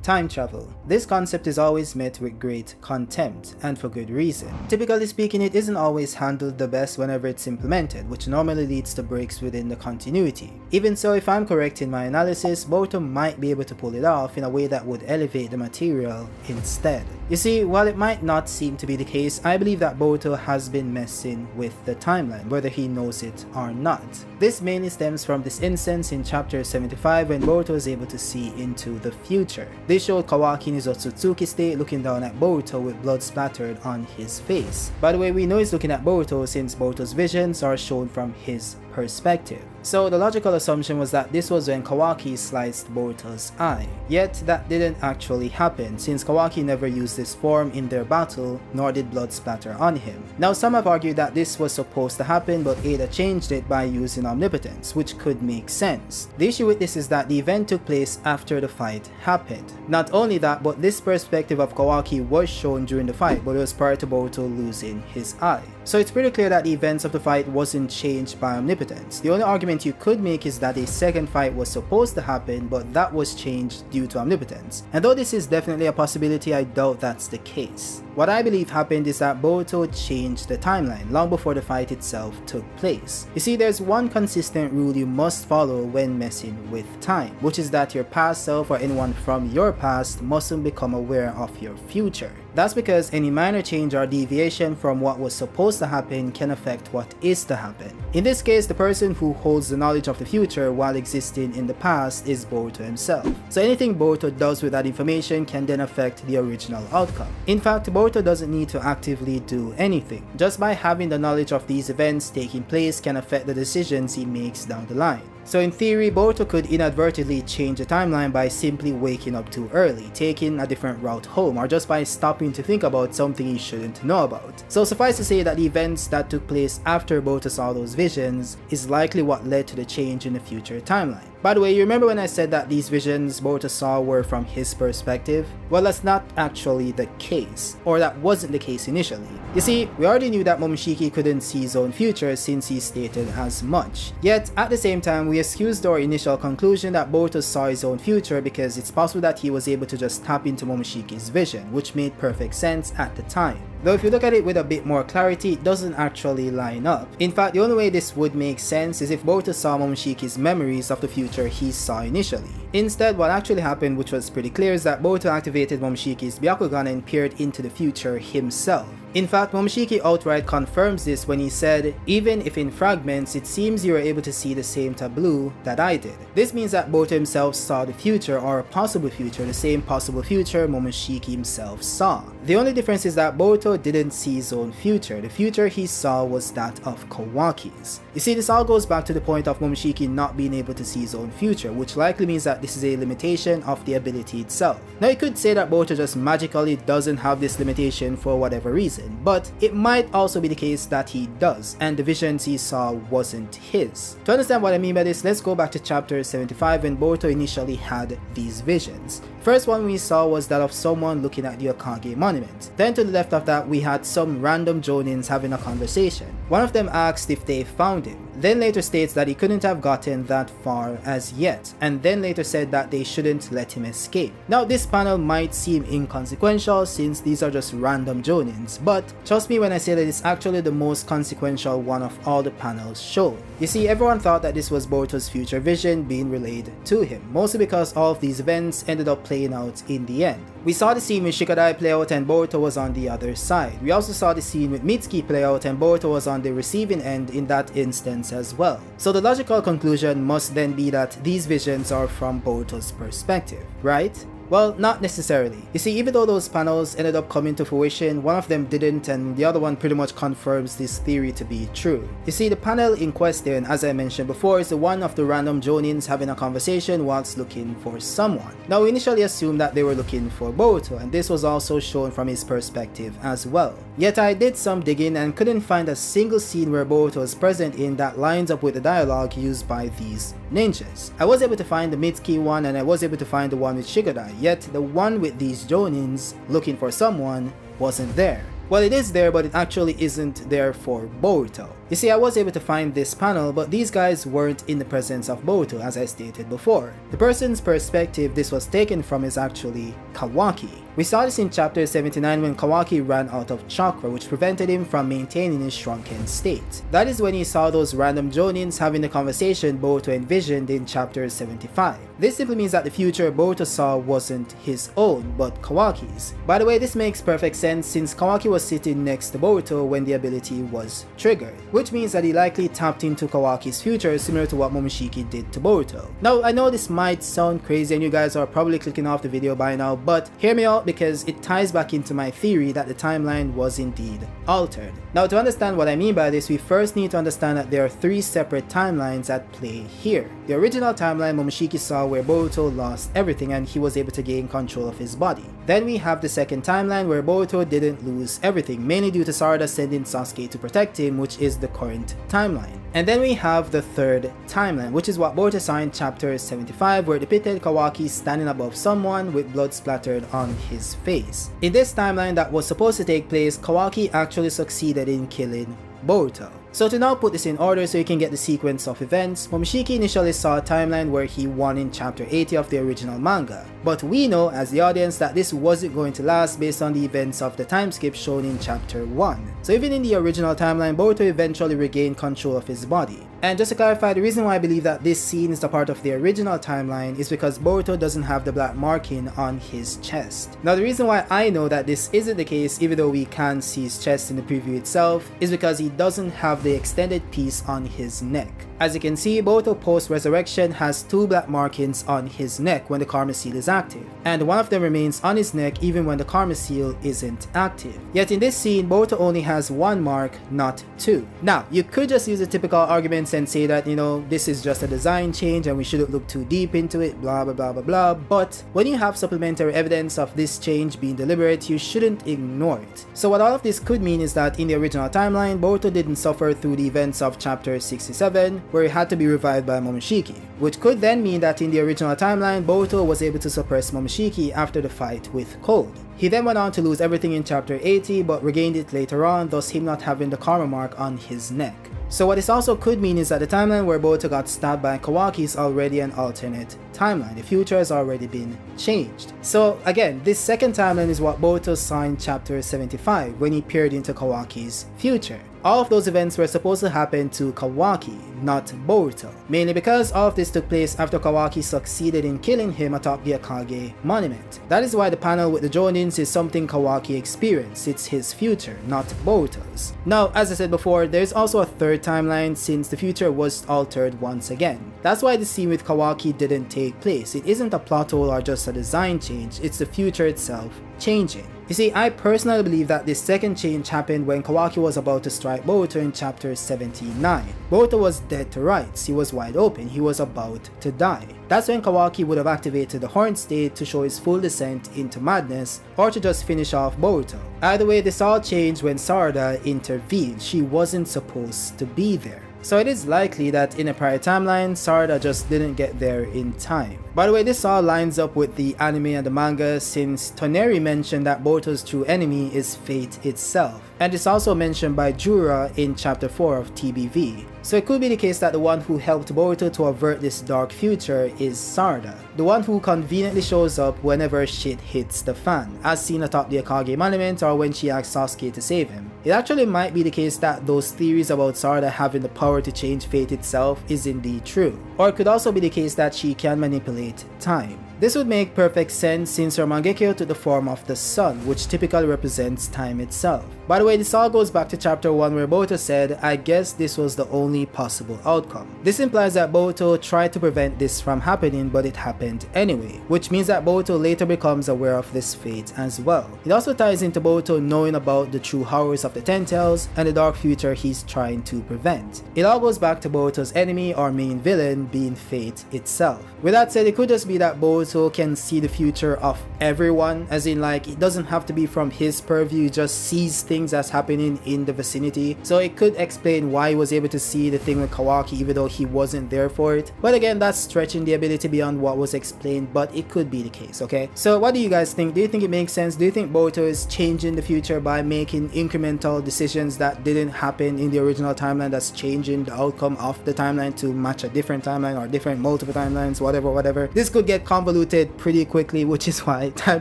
Time travel. This concept is always met with great contempt, and for good reason. Typically speaking, it isn't always handled the best whenever it's implemented, which normally leads to breaks within the continuity. Even so, if I'm correct in my analysis, Boruto might be able to pull it off in a way that would elevate the material instead. You see, while it might not seem to be the case, I believe that Boruto has been messing with the timeline, whether he knows it or not. This mainly stems from this instance in chapter 75 when Boruto is able to see into the future. This showed Kawaki in his Otsutsuki state looking down at Boruto with blood splattered on his face. By the way, we know he's looking at Boruto since Boruto's visions are shown from his perspective. So the logical assumption was that this was when Kawaki sliced Boruto's eye. Yet that didn't actually happen since Kawaki never used this form in their battle, nor did blood splatter on him. Now some have argued that this was supposed to happen, but Ada changed it by using omnipotence, which could make sense. The issue with this is that the event took place after the fight happened. Not only that, but this perspective of Kawaki was shown during the fight, but it was prior to Boruto losing his eye. So it's pretty clear that the events of the fight wasn't changed by omnipotence. The only argument you could make is that a second fight was supposed to happen, but that was changed due to omnipotence. And though this is definitely a possibility, I doubt that's the case. What I believe happened is that Boruto changed the timeline long before the fight itself took place. You see, there's one consistent rule you must follow when messing with time, which is that your past self or anyone from your past mustn't become aware of your future. That's because any minor change or deviation from what was supposed to happen can affect what is to happen. In this case, the person who holds the knowledge of the future while existing in the past is Boruto himself. So anything Boruto does with that information can then affect the original outcome. In fact, Boruto doesn't need to actively do anything. Just by having the knowledge of these events taking place can affect the decisions he makes down the line. So in theory, Boruto could inadvertently change the timeline by simply waking up too early, taking a different route home, or just by stopping to think about something he shouldn't know about. So suffice to say that the events that took place after Boruto saw those visions is likely what led to the change in the future timeline. By the way, you remember when I said that these visions Boruto saw were from his perspective? Well, that's not actually the case, or that wasn't the case initially. You see, we already knew that Momoshiki couldn't see his own future since he stated as much. Yet, at the same time, we excused our initial conclusion that Boruto saw his own future because it's possible that he was able to just tap into Momoshiki's vision, which made perfect sense at the time. Though if you look at it with a bit more clarity, it doesn't actually line up. In fact, the only way this would make sense is if Boruto saw Momoshiki's memories of the future he saw initially. Instead, what actually happened, which was pretty clear, is that Boruto activated Momoshiki's Byakugan and peered into the future himself. In fact, Momoshiki outright confirms this when he said, "Even if in fragments, it seems you were able to see the same tableau that I did." This means that Boruto himself saw the future, or a possible future, the same possible future Momoshiki himself saw. The only difference is that Boruto didn't see his own future. The future he saw was that of Kawaki's. You see, this all goes back to the point of Momoshiki not being able to see his own future, which likely means that this is a limitation of the ability itself. Now you could say that Boruto just magically doesn't have this limitation for whatever reason, but it might also be the case that he does, and the visions he saw wasn't his. To understand what I mean by this, let's go back to chapter 75 when Boruto initially had these visions. First one we saw was that of someone looking at the Okage monument. Then to the left of that, we had some random Jonins having a conversation. One of them asked if they found him, then later states that he couldn't have gotten that far as yet, and then later said that they shouldn't let him escape. Now this panel might seem inconsequential since these are just random Jonins, but trust me when I say that it's actually the most consequential one of all the panels shown. You see, everyone thought that this was Boruto's future vision being relayed to him, mostly because all of these events ended up playing out in the end. We saw the scene with Shikadai play out and Boruto was on the other side. We also saw the scene with Mitsuki play out and Boruto was on the receiving end in that instance as well. So the logical conclusion must then be that these visions are from Boruto's perspective, right? Well, not necessarily. You see, even though those panels ended up coming to fruition, one of them didn't and the other one pretty much confirms this theory to be true. You see, the panel in question, as I mentioned before, is the one of the random Jonins having a conversation whilst looking for someone. Now, we initially assumed that they were looking for Boruto, and this was also shown from his perspective as well. Yet I did some digging and couldn't find a single scene where Boruto was present in that lines up with the dialogue used by these ninjas. I was able to find the Mitsuki one and I was able to find the one with Shikadai, yet the one with these Jonins looking for someone wasn't there. Well, it is there, but it actually isn't there for Boruto. You see, I was able to find this panel, but these guys weren't in the presence of Boruto, as I stated before. The person's perspective this was taken from is actually Kawaki. We saw this in chapter 79 when Kawaki ran out of chakra, which prevented him from maintaining his shrunken state. That is when he saw those random Jonins having the conversation Boruto envisioned in chapter 75. This simply means that the future Boruto saw wasn't his own, but Kawaki's. By the way, this makes perfect sense since Kawaki was sitting next to Boruto when the ability was triggered, which means that he likely tapped into Kawaki's future similar to what Momoshiki did to Boruto. Now, I know this might sound crazy and you guys are probably clicking off the video by now, but hear me out because it ties back into my theory that the timeline was indeed altered. Now, to understand what I mean by this, we first need to understand that there are three separate timelines at play here. The original timeline Momoshiki saw where Boruto lost everything and he was able to gain control of his body. Then we have the second timeline where Boruto didn't lose everything, mainly due to Sarada sending Sasuke to protect him, which is the current timeline. And then we have the third timeline, which is what Boruto saw in chapter 75, where it depicted Kawaki standing above someone with blood splattered on his face. In this timeline that was supposed to take place, Kawaki actually succeeded in killing Boruto. So to now put this in order so you can get the sequence of events, Momoshiki initially saw a timeline where he won in chapter 80 of the original manga, but we know as the audience that this wasn't going to last based on the events of the time skip shown in chapter 1. So even in the original timeline, Boruto eventually regained control of his body. And just to clarify, the reason why I believe that this scene is a part of the original timeline is because Boruto doesn't have the black marking on his chest. Now the reason why I know that this isn't the case, even though we can see his chest in the preview itself, is because he doesn't have the extended piece on his neck. As you can see, Boruto post-resurrection has two black markings on his neck when the Karma Seal is active, and one of them remains on his neck even when the Karma Seal isn't active. Yet in this scene, Boruto only has one mark, not two. Now, you could just use the typical arguments and say that, you know, this is just a design change and we shouldn't look too deep into it, blah blah blah blah blah, but when you have supplementary evidence of this change being deliberate, you shouldn't ignore it. So what all of this could mean is that in the original timeline, Boruto didn't suffer through the events of chapter 67, where he had to be revived by Momoshiki, which could then mean that in the original timeline, Boruto was able to suppress Momoshiki after the fight with Cold. He then went on to lose everything in chapter 80 but regained it later on, thus him not having the karma mark on his neck. So what this also could mean is that the timeline where Boruto got stabbed by Kawaki is already an alternate timeline. The future has already been changed. So again, this second timeline is what Boruto saw in chapter 75 when he peered into Kawaki's future. All of those events were supposed to happen to Kawaki, not Boruto, mainly because all of this took place after Kawaki succeeded in killing him atop the Akage monument. That is why the panel with the Jonins is something Kawaki experienced. It's his future, not Boruto's. Now, as I said before, there's also a third timeline since the future was altered once again. That's why the scene with Kawaki didn't take place. It isn't a plot hole or just a design change, it's the future itself changing. You see, I personally believe that this second change happened when Kawaki was about to strike Boruto in chapter 79. Boruto was dead to rights, he was wide open, he was about to die. That's when Kawaki would have activated the Horn State to show his full descent into madness, or to just finish off Boruto. Either way, this all changed when Sarada intervened. She wasn't supposed to be there. So it is likely that in a prior timeline, Sarada just didn't get there in time. By the way, this all lines up with the anime and the manga since Toneri mentioned that Boruto's true enemy is fate itself. And it's also mentioned by Jura in chapter 4 of TBV. So it could be the case that the one who helped Boruto to avert this dark future is Sarada, the one who conveniently shows up whenever shit hits the fan, as seen atop the Akage monument or when she asked Sasuke to save him. It actually might be the case that those theories about Sarada having the power to change fate itself is indeed true, or it could also be the case that she can manipulate time. This would make perfect sense since her Mangekyo took the form of the sun, which typically represents time itself. By the way, this all goes back to chapter 1 where Boruto said, "I guess this was the only possible outcome." This implies that Boruto tried to prevent this from happening, but it happened anyway, which means that Boruto later becomes aware of this fate as well. It also ties into Boruto knowing about the true horrors of the Ten Tails and the dark future he's trying to prevent. It all goes back to Boruto's enemy or main villain being fate itself. With that said, it could just be that Boruto Boruto can see the future of everyone, as in like it doesn't have to be from his purview, he just sees things that's happening in the vicinity. So it could explain why he was able to see the thing with Kawaki even though he wasn't there for it. But again, that's stretching the ability beyond what was explained, but it could be the case, okay? So what do you guys think? Do you think it makes sense? Do you think Boruto is changing the future by making incremental decisions that didn't happen in the original timeline, that's changing the outcome of the timeline to match a different timeline or different multiple timelines, whatever? This could get convoluted pretty quickly, which is why time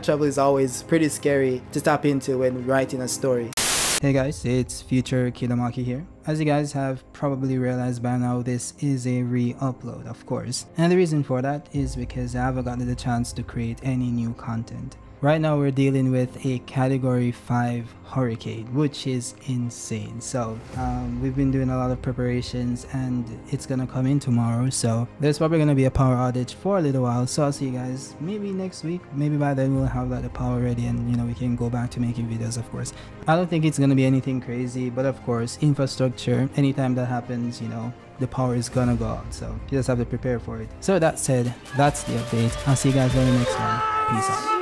travel is always pretty scary to tap into when writing a story. Hey guys, it's Future Kidamaki here. As you guys have probably realized by now, this is a re-upload, of course. And the reason for that is because I haven't gotten the chance to create any new content. Right now we're dealing with a category 5 hurricane, which is insane. So we've been doing a lot of preparations and it's gonna come in tomorrow, so there's probably gonna be a power outage for a little while. So I'll see you guys maybe next week. Maybe by then we'll have like the power ready and, you know, we can go back to making videos. Of course, I don't think it's gonna be anything crazy, but of course, infrastructure, anytime that happens, you know, the power is gonna go out, so you just have to prepare for it. So that said, that's the update. I'll see you guys on the next one. Peace out.